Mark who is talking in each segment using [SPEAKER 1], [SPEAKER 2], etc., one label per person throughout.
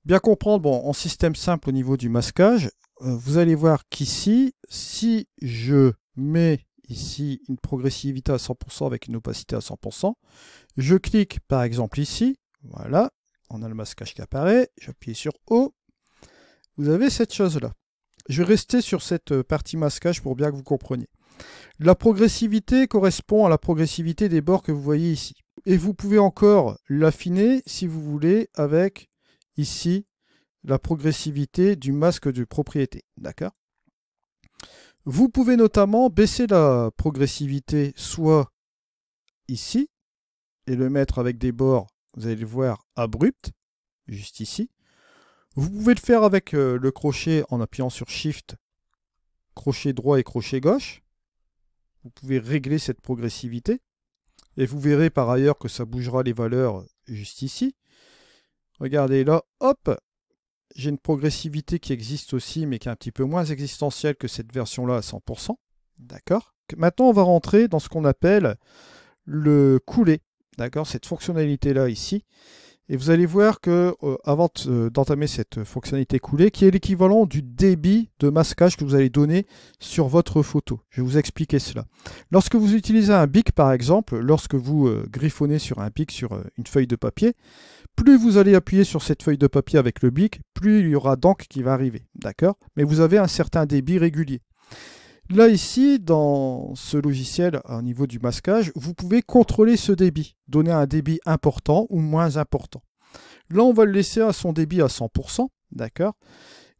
[SPEAKER 1] Bien comprendre, bon, en système simple au niveau du masquage, vous allez voir qu'ici, si je mets ici une progressivité à 100% avec une opacité à 100%, je clique par exemple ici, voilà, on a le masquage qui apparaît, j'appuie sur O, vous avez cette chose-là. Je vais rester sur cette partie masquage pour bien que vous compreniez. La progressivité correspond à la progressivité des bords que vous voyez ici. Et vous pouvez encore l'affiner si vous voulez avec ici la progressivité du masque de propriété. D'accord? Vous pouvez notamment baisser la progressivité soit ici et le mettre avec des bords, vous allez le voir, abrupts, juste ici. Vous pouvez le faire avec le crochet en appuyant sur Shift, crochet droit et crochet gauche. Vous pouvez régler cette progressivité. Et vous verrez par ailleurs que ça bougera les valeurs juste ici. Regardez là, hop, j'ai une progressivité qui existe aussi, mais qui est un petit peu moins existentielle que cette version-là à 100%. D'accord? Maintenant, on va rentrer dans ce qu'on appelle le coulé. D'accord? Cette fonctionnalité-là ici. Et vous allez voir que avant d'entamer cette fonctionnalité coulée, qui est l'équivalent du débit de masquage que vous allez donner sur votre photo. Je vais vous expliquer cela. Lorsque vous utilisez un bic, par exemple, lorsque vous griffonnez sur un bic sur une feuille de papier, plus vous allez appuyer sur cette feuille de papier avec le bic, plus il y aura d'encre qui va arriver. D'accord? Mais vous avez un certain débit régulier. Là, ici, dans ce logiciel, au niveau du masquage, vous pouvez contrôler ce débit, donner un débit important ou moins important. Là, on va le laisser à son débit à 100%, d'accord?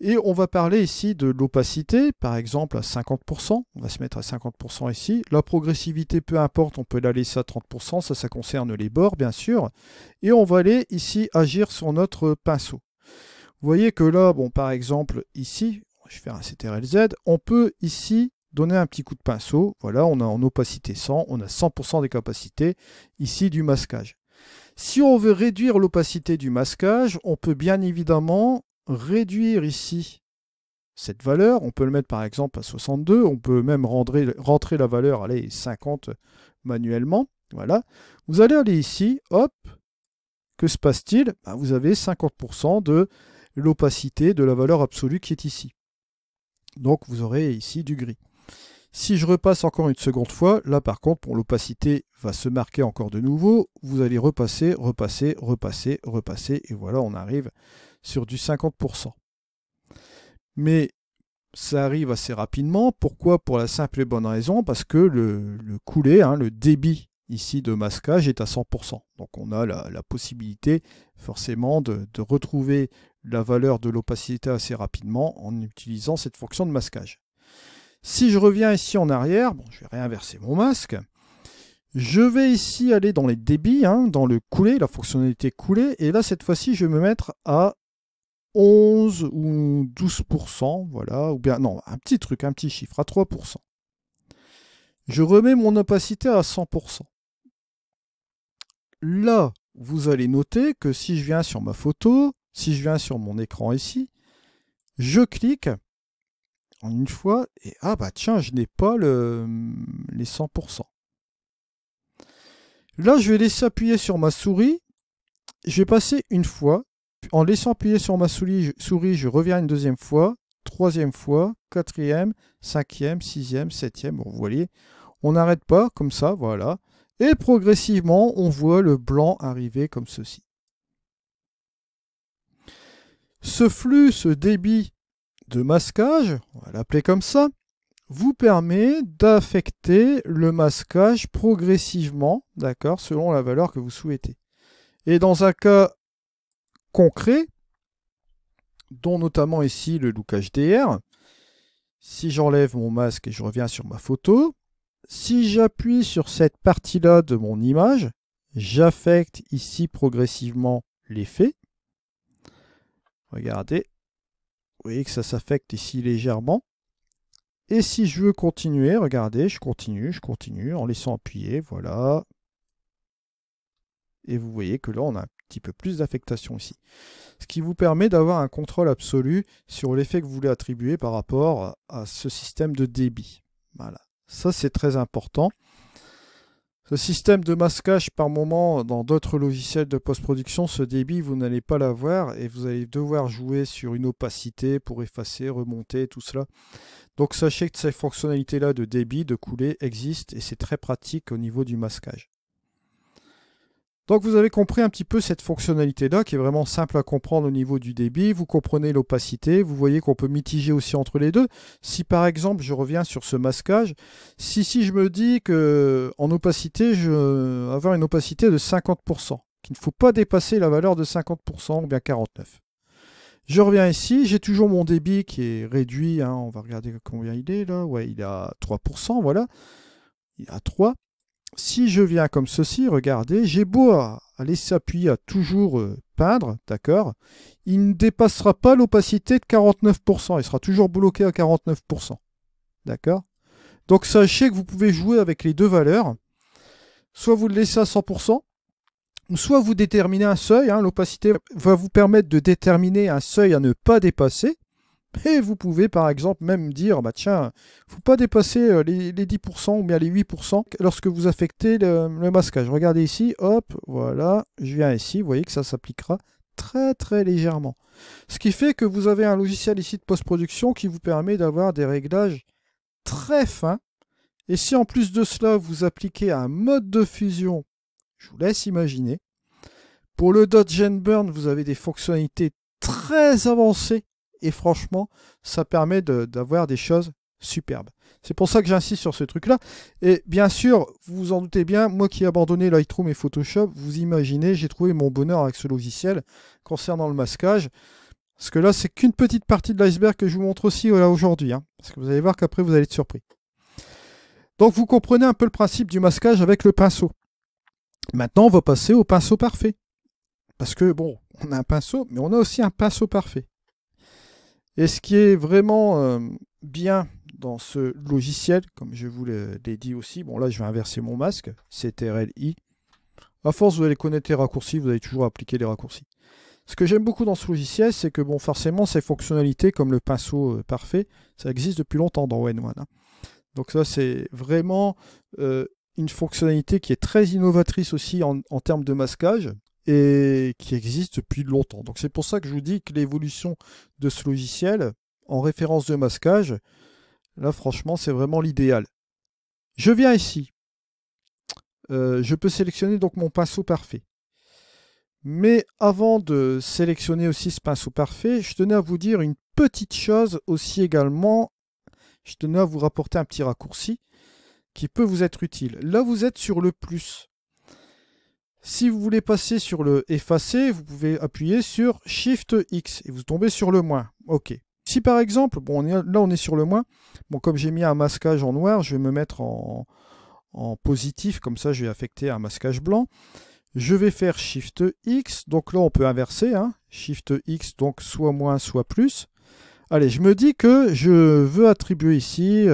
[SPEAKER 1] Et on va parler ici de l'opacité, par exemple à 50%. On va se mettre à 50% ici. La progressivité, peu importe, on peut la laisser à 30%. Ça concerne les bords, bien sûr. Et on va aller ici agir sur notre pinceau. Vous voyez que là, bon, par exemple, ici, je vais faire un CTRL-Z, on peut ici donner un petit coup de pinceau. Voilà, on a en opacité 100, on a 100% des capacités ici du masquage. Si on veut réduire l'opacité du masquage, on peut bien évidemment réduire ici cette valeur. On peut le mettre par exemple à 62, on peut même rentrer la valeur, allez, 50 manuellement. Voilà. Vous allez aller ici, hop, que se passe-t-il? Ben, vous avez 50% de l'opacité de la valeur absolue qui est ici. Donc vous aurez ici du gris. Si je repasse encore une seconde fois, là par contre, pour l'opacité va se marquer encore de nouveau. Vous allez repasser, repasser, repasser, repasser, et voilà, on arrive sur du 50%. Mais ça arrive assez rapidement. Pourquoi? Pour la simple et bonne raison, parce que le coulé, le débit ici de masquage est à 100%. Donc on a la possibilité forcément de retrouver la valeur de l'opacité assez rapidement en utilisant cette fonction de masquage. Si je reviens ici en arrière, bon, je vais réinverser mon masque. Je vais ici aller dans les débits, dans le coulé, la fonctionnalité coulée. Et là, cette fois-ci, je vais me mettre à 11 ou 12%. Voilà, ou bien, non, un petit truc, un petit chiffre, à 3%. Je remets mon opacité à 100%. Là, vous allez noter que si je viens sur ma photo, si je viens sur mon écran ici, je clique en une fois, et ah bah tiens, je n'ai pas les 100%. Là, je vais laisser appuyer sur ma souris, je vais passer une fois, en laissant appuyer sur ma souris, je reviens une deuxième fois, troisième fois, quatrième, cinquième, sixième, septième, bon, vous voyez, on n'arrête pas comme ça, voilà, et progressivement, on voit le blanc arriver comme ceci. Ce flux, ce débit de masquage, on va l'appeler comme ça, vous permet d'affecter le masquage progressivement, d'accord, selon la valeur que vous souhaitez. Et dans un cas concret, dont notamment ici le look HDR, si j'enlève mon masque et je reviens sur ma photo, si j'appuie sur cette partie-là de mon image, j'affecte ici progressivement l'effet. Regardez, vous voyez que ça s'affecte ici légèrement. Et si je veux continuer, regardez, je continue en laissant appuyer, voilà. Et vous voyez que là, on a un petit peu plus d'affectation ici. Ce qui vous permet d'avoir un contrôle absolu sur l'effet que vous voulez attribuer par rapport à ce système de débit. Voilà. Ça, c'est très important. Ce système de masquage par moment dans d'autres logiciels de post-production, ce débit, vous n'allez pas l'avoir et vous allez devoir jouer sur une opacité pour effacer, remonter, tout cela. Donc sachez que ces fonctionnalités-là de débit, de coulée existent et c'est très pratique au niveau du masquage. Donc vous avez compris un petit peu cette fonctionnalité-là qui est vraiment simple à comprendre au niveau du débit. Vous comprenez l'opacité, vous voyez qu'on peut mitiger aussi entre les deux. Si par exemple, je reviens sur ce masquage, si je me dis qu'en opacité, je vais avoir une opacité de 50%, qu'il ne faut pas dépasser la valeur de 50% ou bien 49%. Je reviens ici, j'ai toujours mon débit qui est réduit, hein, on va regarder combien il est là, ouais, il est à 3%, voilà, il est à 3%. Si je viens comme ceci, regardez, j'ai beau aller s'appuyer à toujours peindre, d'accord, il ne dépassera pas l'opacité de 49%, il sera toujours bloqué à 49%, d'accord. Donc sachez que vous pouvez jouer avec les deux valeurs, soit vous le laissez à 100%, ou soit vous déterminez un seuil, hein, l'opacité va vous permettre de déterminer un seuil à ne pas dépasser, et vous pouvez par exemple même dire, bah tiens, il ne faut pas dépasser les 10% ou bien les 8% lorsque vous affectez le masquage. Regardez ici, hop, voilà, je viens ici, vous voyez que ça s'appliquera très très légèrement. Ce qui fait que vous avez un logiciel ici de post-production qui vous permet d'avoir des réglages très fins. Et si en plus de cela, vous appliquez un mode de fusion, je vous laisse imaginer. Pour le Dodge and Burn, vous avez des fonctionnalités très avancées. Et franchement, ça permet d'avoir des choses superbes. C'est pour ça que j'insiste sur ce truc-là. Et bien sûr, vous vous en doutez bien, moi qui ai abandonné Lightroom et Photoshop, vous imaginez, j'ai trouvé mon bonheur avec ce logiciel concernant le masquage. Parce que là, c'est qu'une petite partie de l'iceberg que je vous montre aussi aujourd'hui. Hein, parce que vous allez voir qu'après, vous allez être surpris. Donc, vous comprenez un peu le principe du masquage avec le pinceau. Maintenant, on va passer au pinceau parfait. Parce que, bon, on a un pinceau, mais on a aussi un pinceau parfait. Et ce qui est vraiment bien dans ce logiciel, comme je vous l'ai dit aussi, bon là je vais inverser mon masque, CTRL-I. À force vous allez connaître les raccourcis, vous allez toujours appliquer les raccourcis. Ce que j'aime beaucoup dans ce logiciel, c'est que bon forcément ces fonctionnalités comme le pinceau parfait, ça existe depuis longtemps dans ON1. Hein. Donc ça c'est vraiment une fonctionnalité qui est très innovatrice aussi en termes de masquage. Et qui existe depuis longtemps. Donc c'est pour ça que je vous dis que l'évolution de ce logiciel, en référence de masquage, là franchement c'est vraiment l'idéal. Je viens ici. Je peux sélectionner donc mon pinceau parfait. Mais avant de sélectionner aussi ce pinceau parfait, je tenais à vous dire une petite chose aussi également. Je tenais à vous rapporter un petit raccourci qui peut vous être utile. Là vous êtes sur le plus. Si vous voulez passer sur le effacer, vous pouvez appuyer sur Shift X et vous tombez sur le moins. OK. Si par exemple, bon, là on est sur le moins, bon, comme j'ai mis un masquage en noir, je vais me mettre en positif, comme ça je vais affecter un masquage blanc. Je vais faire Shift X, donc là on peut inverser, hein, Shift X, donc soit moins, soit plus. Allez, je me dis que je veux attribuer ici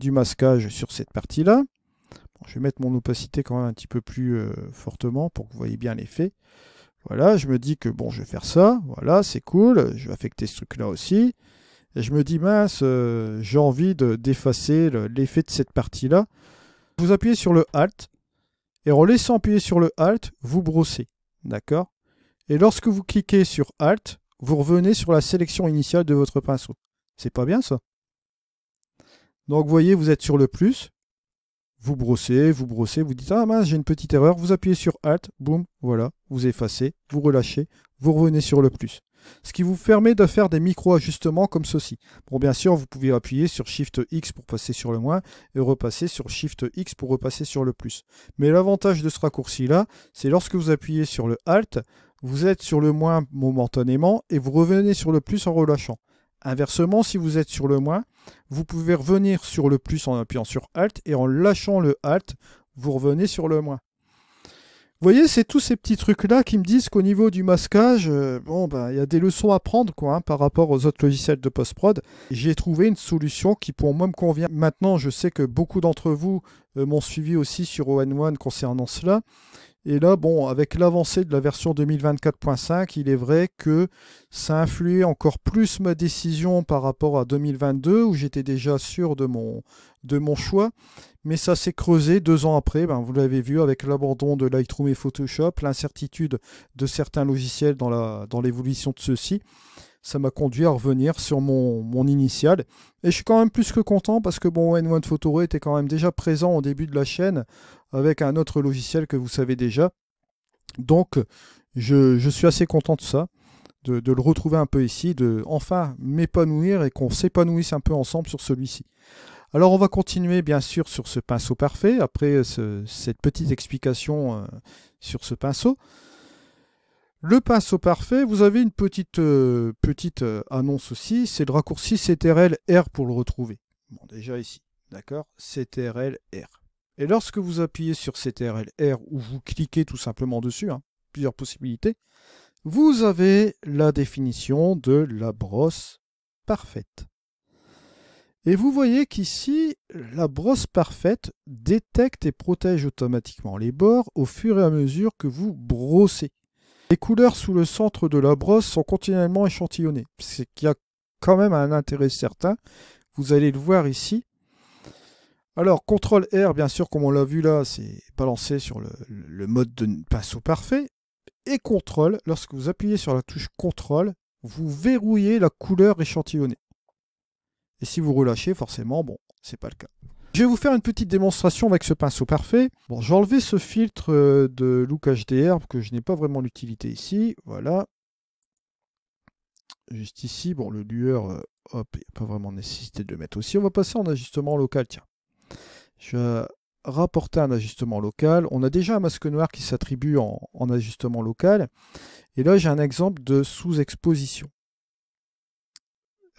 [SPEAKER 1] du masquage sur cette partie-là. Je vais mettre mon opacité quand même un petit peu plus fortement pour que vous voyez bien l'effet. Voilà, je me dis que bon, je vais faire ça. Voilà, c'est cool. Je vais affecter ce truc-là aussi. Et je me dis, mince, j'ai envie d'effacer l'effet de cette partie-là. Vous appuyez sur le Alt. Et en laissant appuyer sur le Alt, vous brossez. D'accord? Et lorsque vous cliquez sur Alt, vous revenez sur la sélection initiale de votre pinceau. C'est pas bien ça? Donc vous voyez, vous êtes sur le plus. Vous brossez, vous dites « Ah mince, j'ai une petite erreur », vous appuyez sur Alt, boum, voilà, vous effacez, vous relâchez, vous revenez sur le plus. Ce qui vous permet de faire des micro-ajustements comme ceci. Bon, bien sûr, vous pouvez appuyer sur Shift X pour passer sur le moins et repasser sur Shift X pour repasser sur le plus. Mais l'avantage de ce raccourci-là, c'est lorsque vous appuyez sur le Alt, vous êtes sur le moins momentanément et vous revenez sur le plus en relâchant. Inversement, si vous êtes sur le moins, vous pouvez revenir sur le plus en appuyant sur Alt et en lâchant le Alt, vous revenez sur le moins. Vous voyez, c'est tous ces petits trucs-là qui me disent qu'au niveau du masquage, bon, ben, y a des leçons à prendre quoi, hein, par rapport aux autres logiciels de post-prod. J'ai trouvé une solution qui pour moi me convient. Maintenant, je sais que beaucoup d'entre vous m'ont suivi aussi sur ON1 concernant cela. Et là, bon, avec l'avancée de la version 2024.5, il est vrai que ça a influé encore plus ma décision par rapport à 2022, où j'étais déjà sûr de mon choix. Mais ça s'est creusé 2 ans après, ben, vous l'avez vu, avec l'abandon de Lightroom et Photoshop, l'incertitude de certains logiciels dans l'évolution de ceux-ci. Ça m'a conduit à revenir sur mon initial. Et je suis quand même plus que content parce que bon, N1 Photoro était quand même déjà présent au début de la chaîne avec un autre logiciel que vous savez déjà. Donc, je suis assez content de ça, de le retrouver un peu ici, de enfin m'épanouir et qu'on s'épanouisse un peu ensemble sur celui-ci. Alors, on va continuer bien sûr sur ce pinceau parfait, après cette petite explication sur ce pinceau. Le pinceau parfait, vous avez une petite annonce aussi, c'est le raccourci CTRL R pour le retrouver. Bon, déjà ici, d'accord, CTRL R. Et lorsque vous appuyez sur CTRL R ou vous cliquez tout simplement dessus, hein, plusieurs possibilités, vous avez la définition de la brosse parfaite. Et vous voyez qu'ici, la brosse parfaite détecte et protège automatiquement les bords au fur et à mesure que vous brossez. Les couleurs sous le centre de la brosse sont continuellement échantillonnées. C'est qu'il y a quand même un intérêt certain. Vous allez le voir ici. Alors, CTRL R, bien sûr, comme on l'a vu là, c'est balancé sur le mode de pinceau parfait. Et CTRL, lorsque vous appuyez sur la touche CTRL, vous verrouillez la couleur échantillonnée. Et si vous relâchez, forcément, bon, c'est pas le cas. Je vais vous faire une petite démonstration avec ce pinceau parfait. Bon, j'ai enlevé ce filtre de Look HDR que je n'ai pas vraiment l'utilité ici. Voilà. Juste ici, bon, le lueur, hop, il n'y a pas vraiment nécessité de le mettre aussi. On va passer en ajustement local, tiens. Je vais rapporter un ajustement local. On a déjà un masque noir qui s'attribue en ajustement local. Et là, j'ai un exemple de sous-exposition.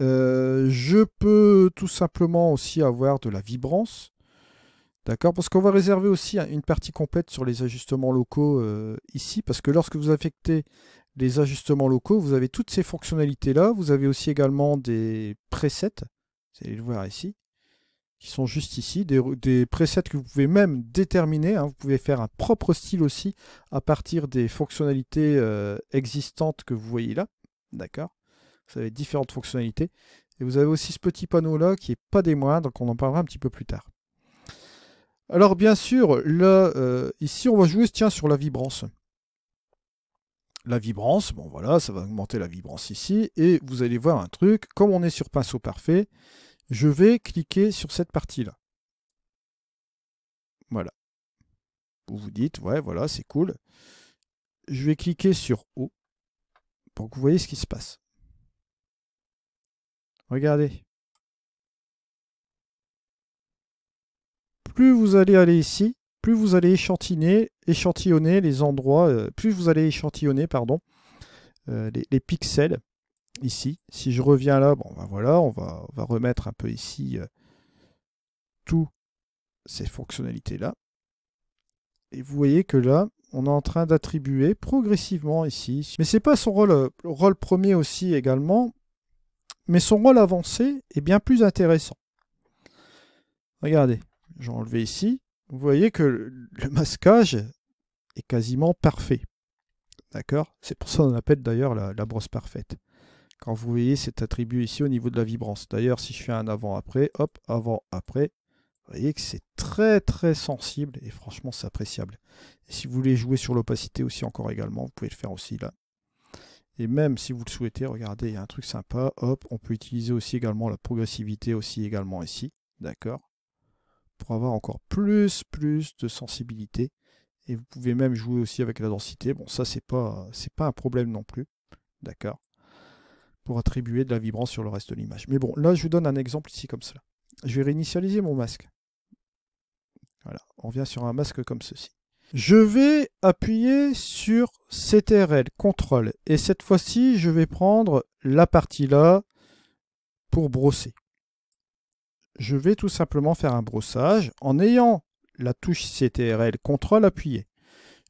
[SPEAKER 1] Je peux tout simplement aussi avoir de la vibrance. D'accord, parce qu'on va réserver aussi une partie complète sur les ajustements locaux ici, parce que lorsque vous affectez les ajustements locaux, vous avez toutes ces fonctionnalités-là. Vous avez aussi également des presets, vous allez le voir ici, qui sont juste ici, des presets que vous pouvez même déterminer. Hein. Vous pouvez faire un propre style aussi à partir des fonctionnalités existantes que vous voyez là. D'accord, vous avez différentes fonctionnalités. Et vous avez aussi ce petit panneau-là qui n'est pas des moindres, donc on en parlera un petit peu plus tard. Alors bien sûr, là, ici on va jouer tiens, sur la vibrance. La vibrance, bon voilà, ça va augmenter la vibrance ici. Et vous allez voir un truc, comme on est sur pinceau parfait, je vais cliquer sur cette partie-là. Voilà. Vous vous dites, ouais, voilà, c'est cool. Je vais cliquer sur O pour que vous voyez ce qui se passe. Regardez. Plus vous allez aller ici, plus vous allez échantillonner les endroits, plus vous allez échantillonner, pardon, les pixels ici. Si je reviens là, bon ben voilà, on va remettre un peu ici toutes ces fonctionnalités-là. Et vous voyez que là, on est en train d'attribuer progressivement ici. Mais ce n'est pas son rôle premier aussi également, mais son rôle avancé est bien plus intéressant. Regardez, j'ai enlevé ici. Vous voyez que le masquage est quasiment parfait. D'accord? C'est pour ça qu'on appelle d'ailleurs la brosse parfaite. Quand vous voyez cet attribut ici au niveau de la vibrance. D'ailleurs, si je fais un avant-après, hop, avant-après, vous voyez que c'est très très sensible et franchement c'est appréciable. Et si vous voulez jouer sur l'opacité aussi encore également, vous pouvez le faire aussi là. Et même si vous le souhaitez, regardez, il y a un truc sympa, hop, on peut utiliser aussi également la progressivité aussi également ici, d'accord? Pour avoir encore plus de sensibilité. Et vous pouvez même jouer aussi avec la densité. Bon, ça c'est pas un problème non plus, d'accord? Pour attribuer de la vibrance sur le reste de l'image. Mais bon, là je vous donne un exemple ici comme cela. Je vais réinitialiser mon masque. Voilà, on vient sur un masque comme ceci. Je vais appuyer sur CTRL, CTRL, et cette fois-ci, je vais prendre la partie là pour brosser. Je vais tout simplement faire un brossage en ayant la touche CTRL, CTRL appuyée.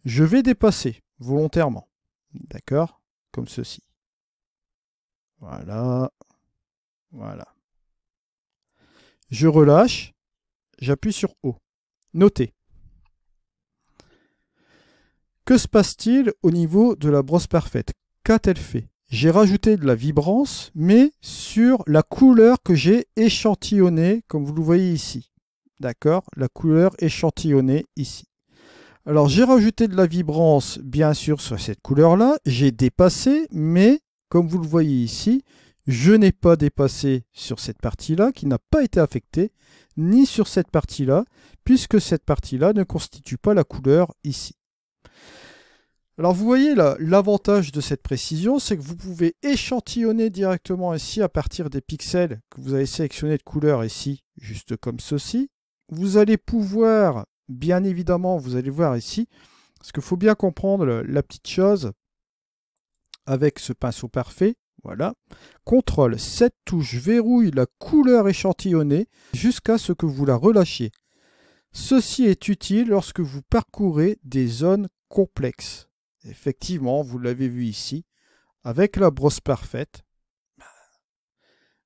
[SPEAKER 1] Je vais dépasser volontairement, d'accord, comme ceci. Voilà, voilà. Je relâche, j'appuie sur O. Notez. Que se passe-t-il au niveau de la brosse parfaite? Qu'a-t-elle fait? J'ai rajouté de la vibrance, mais sur la couleur que j'ai échantillonnée, comme vous le voyez ici. D'accord? La couleur échantillonnée ici. Alors, j'ai rajouté de la vibrance, bien sûr, sur cette couleur-là. J'ai dépassé, mais, comme vous le voyez ici, je n'ai pas dépassé sur cette partie-là, qui n'a pas été affectée, ni sur cette partie-là, puisque cette partie-là ne constitue pas la couleur ici. Alors vous voyez là, l'avantage de cette précision, c'est que vous pouvez échantillonner directement ici à partir des pixels que vous avez sélectionnés de couleur ici, juste comme ceci. Vous allez pouvoir, bien évidemment, vous allez voir ici, parce qu'il faut bien comprendre la petite chose avec ce pinceau parfait. Voilà. CTRL, cette touche verrouille la couleur échantillonnée jusqu'à ce que vous la relâchiez. Ceci est utile lorsque vous parcourez des zones complexes. Effectivement, vous l'avez vu ici, avec la brosse parfaite,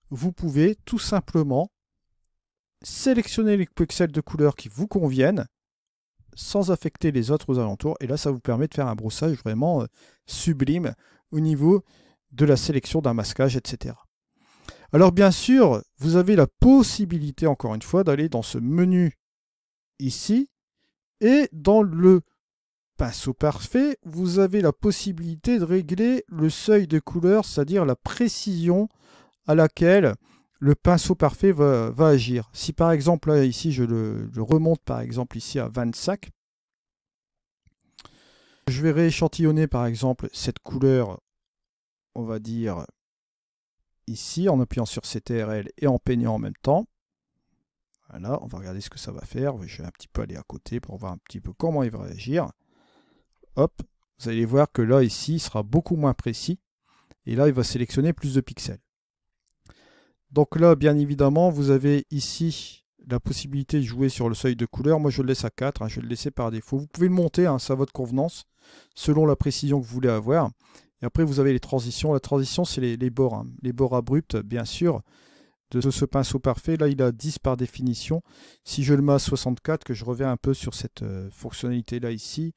[SPEAKER 1] vous pouvez tout simplement sélectionner les pixels de couleur qui vous conviennent sans affecter les autres aux alentours. Et là, ça vous permet de faire un brossage vraiment sublime au niveau de la sélection d'un masquage, etc. Alors bien sûr, vous avez la possibilité, encore une fois, d'aller dans ce menu ici et dans le pinceau parfait, vous avez la possibilité de régler le seuil de couleur, c'est-à-dire la précision à laquelle le pinceau parfait va agir. Si par exemple, là, ici, je le remonte par exemple ici à 25, je vais rééchantillonner par exemple cette couleur, on va dire ici, en appuyant sur CTRL et en peignant en même temps. Voilà, on va regarder ce que ça va faire. Je vais un petit peu aller à côté pour voir un petit peu comment il va réagir. Hop, vous allez voir que là, ici, il sera beaucoup moins précis. Et là, il va sélectionner plus de pixels. Donc là, bien évidemment, vous avez ici la possibilité de jouer sur le seuil de couleur. Moi, je le laisse à 4, je vais le laisser par défaut. Vous pouvez le monter, c'est à votre convenance, selon la précision que vous voulez avoir. Et après, vous avez les transitions. La transition, c'est les bords. Les bords abrupts, bien sûr, de ce pinceau parfait. Là, il a 10 par définition. Si je le mets à 64, que je reviens un peu sur cette fonctionnalité-là ici,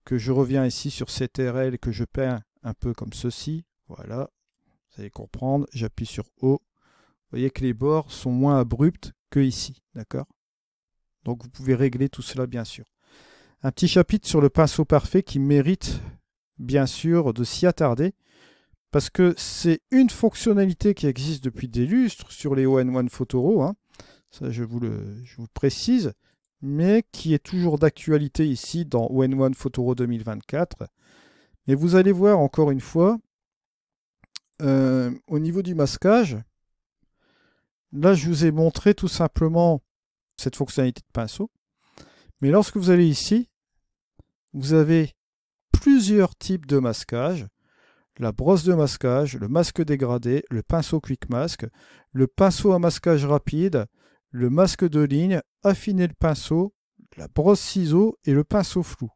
[SPEAKER 1] que je reviens ici sur CTRL, que je peins un peu comme ceci. Voilà, vous allez comprendre. J'appuie sur O. Vous voyez que les bords sont moins abrupts que ici. D'accord? Donc, vous pouvez régler tout cela, bien sûr. Un petit chapitre sur le pinceau parfait qui mérite, bien sûr, de s'y attarder. Parce que c'est une fonctionnalité qui existe depuis des lustres sur les All-in-One Photoro. Ça, je vous le précise. Mais qui est toujours d'actualité ici dans All-in-One Photoro 2024. Mais vous allez voir encore une fois, au niveau du masquage, là je vous ai montré tout simplement cette fonctionnalité de pinceau. Mais lorsque vous allez ici, vous avez plusieurs types de masquage. La brosse de masquage, le masque dégradé, le pinceau Quick Mask, le pinceau à masquage rapide, le masque de ligne, affiner le pinceau, la brosse ciseau et le pinceau flou.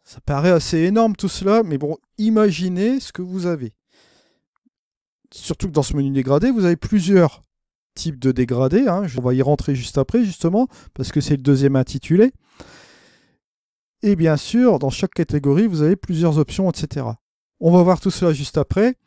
[SPEAKER 1] Ça paraît assez énorme tout cela, mais bon, imaginez ce que vous avez. Surtout que dans ce menu dégradé, vous avez plusieurs types de dégradés. On va y rentrer juste après, justement, parce que c'est le deuxième intitulé. Et bien sûr, dans chaque catégorie, vous avez plusieurs options, etc. On va voir tout cela juste après.